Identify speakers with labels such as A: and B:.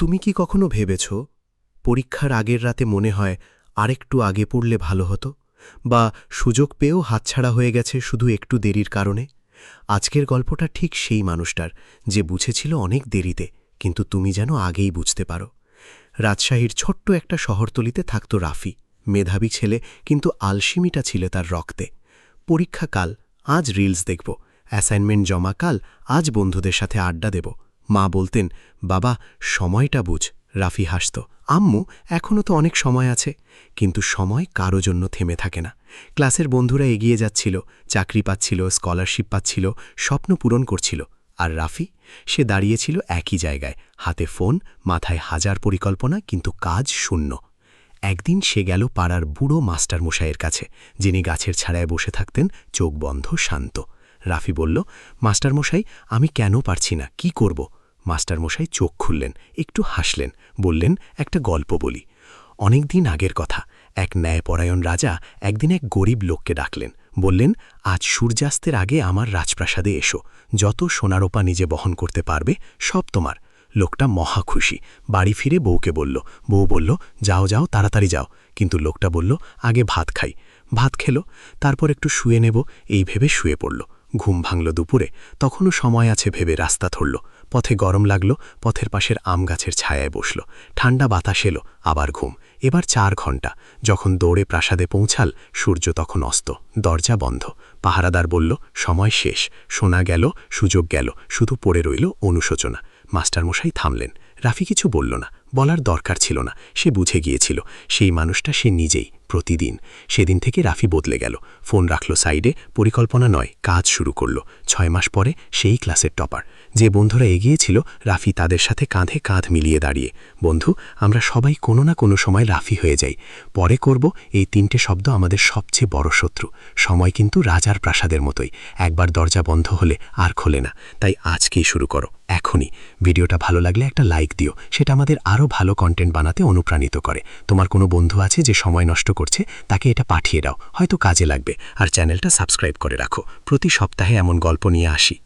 A: তুমি কি কখনো ভেবেছ পরীক্ষার আগের রাতে মনে হয় আরেকটু আগে পড়লে ভালো হতো, বা সুযোগ পেয়েও হাতছাড়া হয়ে গেছে শুধু একটু দেরির কারণে? আজকের গল্পটা ঠিক সেই মানুষটার, যে বুঝেছিল অনেক দেরিতে, কিন্তু তুমি যেন আগেই বুঝতে পারো। রাজশাহীর ছোট্ট একটা শহরতলিতে থাকত রাফি। মেধাবী ছেলে, কিন্তু আলসিমিটা ছিল তার রক্তে। পরীক্ষা কাল, আজ রিলস দেখব। অ্যাসাইনমেন্ট জমা কাল, আজ বন্ধুদের সাথে আড্ডা দেব। মা বলতেন, বাবা সময়টা বুঝ। রাফি হাসত, আম্মু এখনও তো অনেক সময় আছে। কিন্তু সময় কারো জন্য থেমে থাকে না। ক্লাসের বন্ধুরা এগিয়ে যাচ্ছিল, চাকরি পাচ্ছিল, স্কলারশিপ পাচ্ছিল, স্বপ্ন পূরণ করছিল। আর রাফি, সে দাঁড়িয়েছিল একই জায়গায়, হাতে ফোন, মাথায় হাজার পরিকল্পনা, কিন্তু কাজ শূন্য। একদিন সে গেল পাড়ার বুড়ো মাস্টারমশাইয়ের কাছে, যিনি গাছের ছায়ায় বসে থাকতেন, চোখ বন্ধ, শান্ত। রাফি বলল, মাস্টারমশাই, আমি কেন পারছি না, কি করব? মাস্টারমশাই চোখ খুললেন, একটু হাসলেন, বললেন, একটা গল্প বলি। অনেক দিন আগের কথা। এক ন্যায়পরায়ণ রাজা একদিন এক গরিব লোককে ডাকলেন। বললেন, আজ সূর্যাস্তের আগে আমার রাজপ্রাসাদে এসো। যত সোনারোপা নিজে বহন করতে পারবে সব তোমার। লোকটা মহা খুশি। বাড়ি ফিরে বউকে বলল। বউ বলল, যাও যাও, তাড়াতাড়ি যাও। কিন্তু লোকটা বলল, আগে ভাত খাই। ভাত খেল, তারপর একটু শুয়ে নেব, এই ভেবে শুয়ে পড়ল। ঘুম ভাঙল দুপুরে। তখনও সময় আছে ভেবে রাস্তা ধরল। পথে গরম লাগল, পথের পাশের আম গাছের ছায়ায় বসল। ঠান্ডা বাতাস এলো, আবার ঘুম। এবার 4 ঘণ্টা। যখন দৌড়ে প্রাসাদে পৌঁছাল, সূর্য তখন অস্ত, দরজা বন্ধ। পাহারাদার বলল, সময় শেষ। শোনা গেল, সুযোগ গেল, শুধু পড়ে রইল অনুশোচনা। মাস্টারমশাই থামলেন। রাফি কিছু বলল না, বলার দরকার ছিল না। সে বুঝে গিয়েছিল, সেই মানুষটা সে নিজেই। প্রতিদিন। সেদিন থেকে রাফি বদলে গেল। ফোন রাখল সাইডে, পরিকল্পনা নয়, কাজ শুরু করল। 6 মাস পরে সেই ক্লাসের টপার। যে বন্ধুরা এগিয়েছিল, রাফি তাদের সাথে কাঁধে কাঁধ মিলিয়ে দাঁড়িয়ে। বন্ধু, আমরা সবাই কোনো না কোনো সময় রাফি হয়ে যাই। পরে করব, এই 3টে শব্দ আমাদের সবচেয়ে বড় শত্রু। সময় কিন্তু রাজার প্রাসাদের মতোই, একবার দরজা বন্ধ হলে আর খোলে না। তাই আজকেই শুরু করো, এখনই। ভিডিওটা ভালো লাগলে একটা লাইক দিও, সেটা আমাদের আরও ভালো কন্টেন্ট বানাতে অনুপ্রাণিত করে। তোমার কোনো বন্ধু আছে যে সময় নষ্ট করছে, তাকে এটা পাঠিয়ে দাও, হয়তো কাজে লাগবে। আর চ্যানেলটা সাবস্ক্রাইব করে রাখো, প্রতি সপ্তাহে এমন গল্প নিয়ে আসি।